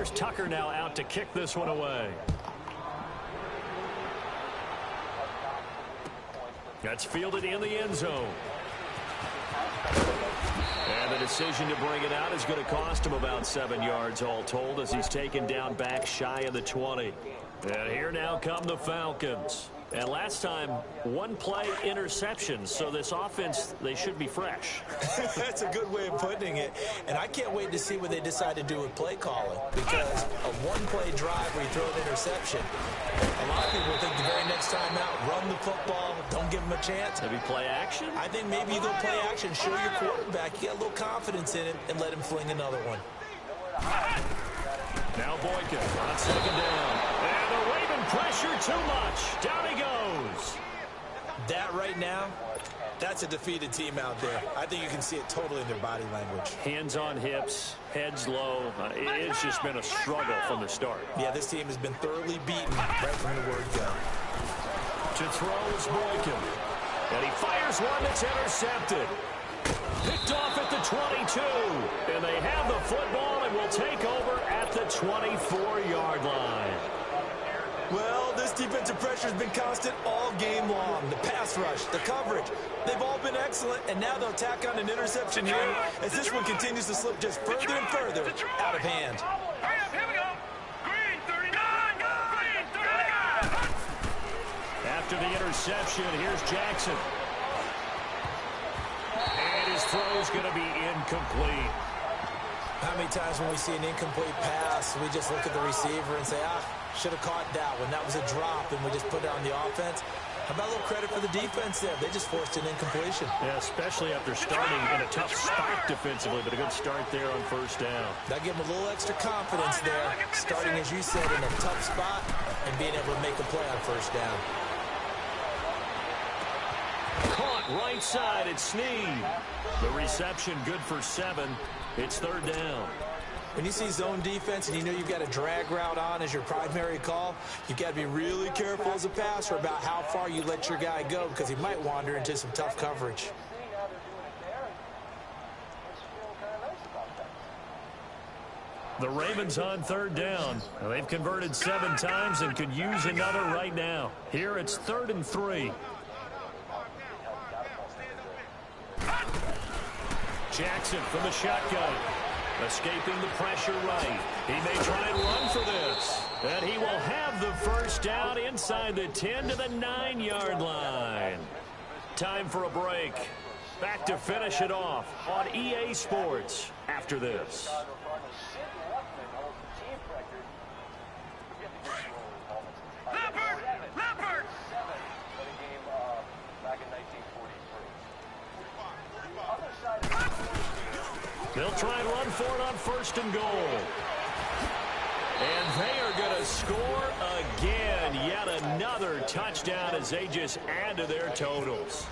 Here's Tucker now out to kick this one away. That's fielded in the end zone. And the decision to bring it out is going to cost him about 7 yards all told as he's taken down back shy of the 20. And here now come the Falcons. And last time, one play interception. So this offense, they should be fresh. That's a good way of putting it. And I can't wait to see what they decide to do with play calling. Because a one-play drive where you throw an interception, a lot of people think the very next time out, run the football, don't give them a chance. Maybe play action? I think maybe you go play action, show your quarterback, you get a little confidence in him, and let him fling another one. Now Boykin on second down. And the Raven pressure too much. Down he goes. That right now, that's a defeated team out there. I think you can see it totally in their body language. Hands on hips, heads low. It's just been a struggle from the start. Yeah, this team has been thoroughly beaten right from the word go. To throw is Boykin. And he fires one that's intercepted. Picked off at the 22. And they have the football and will take over at the 24-yard line. Well, this defensive pressure has been constant all game long. The pass rush, the coverage, they've all been excellent, and now they'll tack on an interception here as this one continues to slip just further and further out of hand. Here we go. Green 39. Green 39. After the interception, here's Jackson. And his throw is going to be incomplete. How many times when we see an incomplete pass, we just look at the receiver and say, should have caught that one. That was a drop, and we just put it on the offense. How about a little credit for the defense there? They just forced an incompletion. Yeah, especially after starting in a tough spot defensively, but a good start there on first down. That gave them a little extra confidence there, starting, as you said, in a tough spot and being able to make a play on first down. Caught right side, it's Snead. The reception good for 7. It's third down. When you see zone defense and you know you've got a drag route on as your primary call, you've got to be really careful as a passer about how far you let your guy go because he might wander into some tough coverage. The Ravens on third down. They've converted 7 times and could use another right now. Here it's 3rd and 3. Jackson from the shotgun. Escaping the pressure right. He may try and run for this. And he will have the first down inside the 10 to the 9-yard line. Time for a break. Back to finish it off on EA Sports after this. Leopard. They'll try and run for it on 1st and goal. And they are going to score again. Yet another touchdown as they just add to their totals.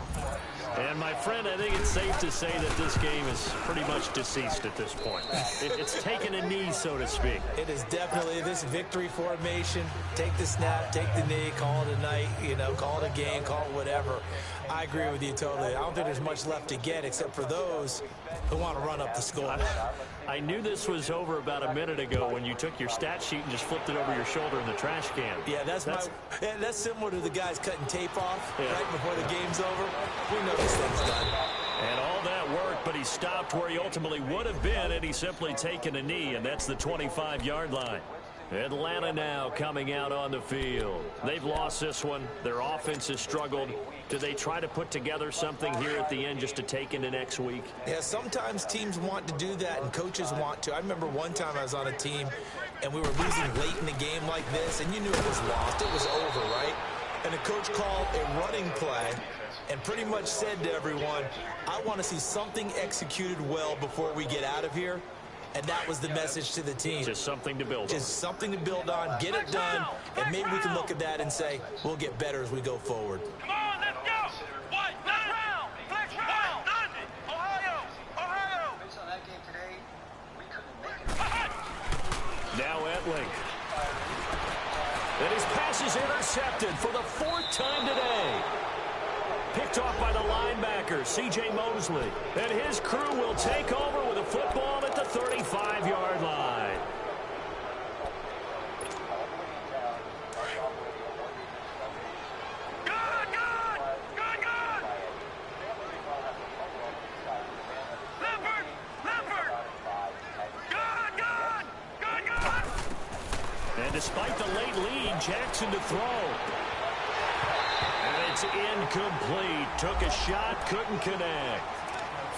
And, my friend, I think it's safe to say that this game is pretty much deceased at this point. It's taken a knee, so to speak. It is definitely this victory formation. Take the snap, take the knee, call it a night, call it a game, call it whatever. I agree with you totally. I don't think there's much left to get except for those who want to run up the score. I knew this was over about a minute ago when you took your stat sheet and just flipped it over your shoulder in the trash can. Yeah, that's similar to the guys cutting tape off right before the game's over. We know this thing's done. And all that work, but he stopped where he ultimately would have been had he simply taken a knee, and that's the 25-yard line. Atlanta now coming out on the field. They've lost this one. Their offense has struggled. Do they try to put together something here at the end just to take into next week? Yeah, sometimes teams want to do that and coaches want to. I remember one time I was on a team and we were losing late in the game like this, and you knew it was lost. It was over, right? And the coach called a running play and pretty much said to everyone, I want to see something executed well before we get out of here. And that was the message to the team. Just something to build on. Just something to build on, get it done, and maybe we can look at that and say, we'll get better as we go forward. Come on, let's go. What? Round. Flex round. Ohio. Based on that game today, we couldn't make it. Now Etling. And his pass is intercepted for the 4th time today. Picked off by the linebacker, C.J. Mosley. And his crew will take over with a football at the 35-yard line. And despite the late lead, Jackson to throw. And it's incomplete. Took a shot, couldn't connect.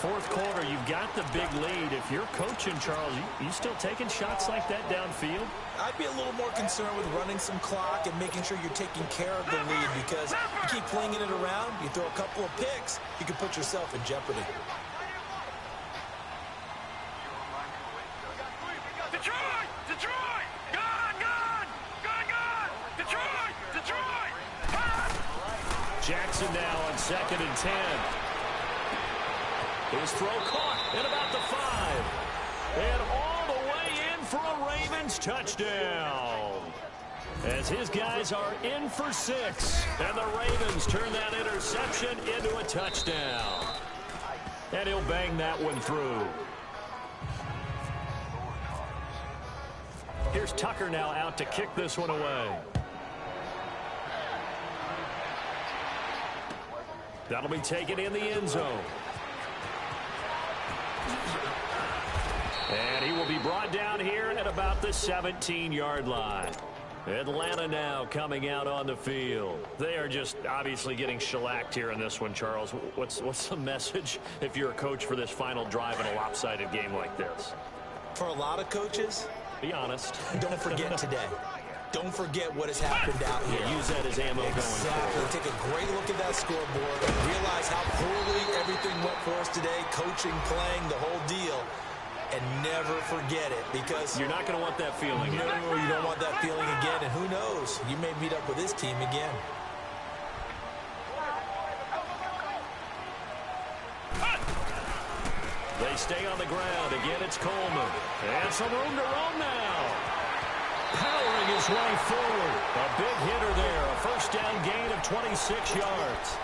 Fourth quarter, you've got the big lead. If you're coaching, Charles, you still taking shots like that downfield? I'd be a little more concerned with running some clock and making sure you're taking care of the lead, because you keep flinging it around, you throw a couple of picks, you can put yourself in jeopardy. Detroit! Detroit! Gone! Gone! Gone! Gone! Detroit! Detroit! Jackson now on 2nd and 10. His throw caught at about the 5. And all the way in for a Ravens touchdown. As his guys are in for 6. And the Ravens turn that interception into a touchdown. And he'll bang that one through. Here's Tucker now out to kick this one away. That'll be taken in the end zone. And he will be brought down here at about the 17-yard line. Atlanta now coming out on the field. They are just obviously getting shellacked here in this one, Charles. What's the message if you're a coach for this final drive in a lopsided game like this? For a lot of coaches, be honest. Don't forget today. Don't forget what has happened out here. Use that as ammo going forward. Take a great look at that scoreboard. Realize how poorly everything went for us today. Coaching, playing, the whole deal. And never forget it, because you're not going to want that feeling. No, you don't want that feeling again. And who knows? You may meet up with this team again. They stay on the ground. Again, it's Coleman. And some room to roam now. Powering his way forward. A big hitter there. A first down gain of 26 yards.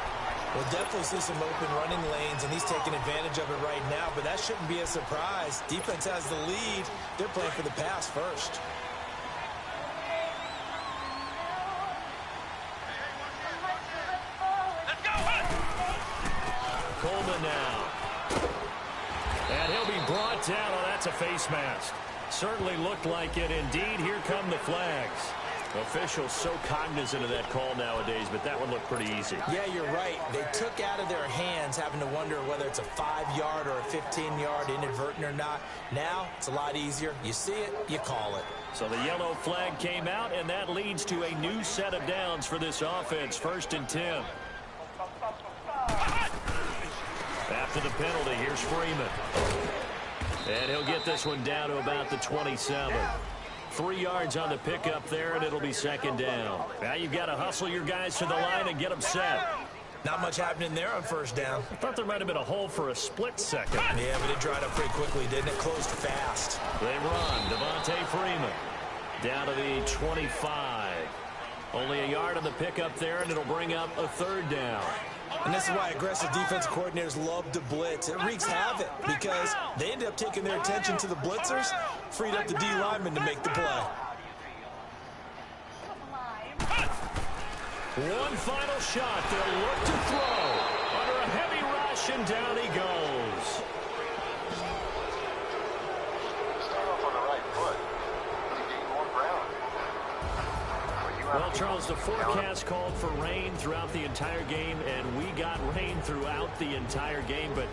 We'll definitely see some open running lanes, and he's taking advantage of it right now, but that shouldn't be a surprise. Defense has the lead. They're playing for the pass first. Let's go! Coleman now. And he'll be brought down. Oh, that's a face mask. Certainly looked like it. Indeed, here come the flags. Officials so cognizant of that call nowadays, but that one looked pretty easy. Yeah, you're right. They took out of their hands having to wonder whether it's a 5-yard or a 15-yard, inadvertent or not. Now, it's a lot easier. You see it, you call it. So the yellow flag came out, and that leads to a new set of downs for this offense. 1st and 10. After the penalty, here's Freeman. And he'll get this one down to about the 27. 3 yards on the pickup there, and it'll be 2nd down. Now you've got to hustle your guys to the line and get them set. Not much happening there on 1st down. I thought there might have been a hole for a split second. Yeah, but it dried up pretty quickly, didn't it? Closed fast. They run. Devontae Freeman down to the 25. Only a yard on the pickup there, and it'll bring up a 3rd down. And this is why aggressive defensive coordinators love to blitz. It wreaks havoc because they end up taking their attention to the blitzers, freed up the D lineman to make the play. One final shot. They'll look to throw. Under a heavy rush, and down he goes. Start off on the right foot. You gain more ground. Well, Charles, the forecast called for rain throughout the entire game, and we got rain throughout the entire game. But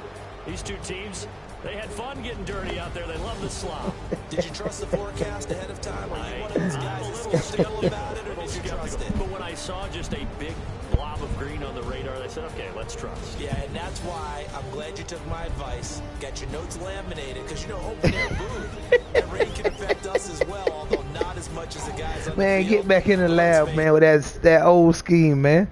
these two teams, they had fun getting dirty out there. They love the slop. Did you trust the forecast ahead of time? Are you one of those guys that's skeptical about it, or did you trust it? But when I saw just a big blob of green on the radar, I said, okay, let's trust. Yeah, and that's why I'm glad you took my advice. Got your notes laminated, because, you know, open air booth, that rain can affect us as well, although not as much as the guys on the field. Man, get back in the lab, man, with that old scheme, man.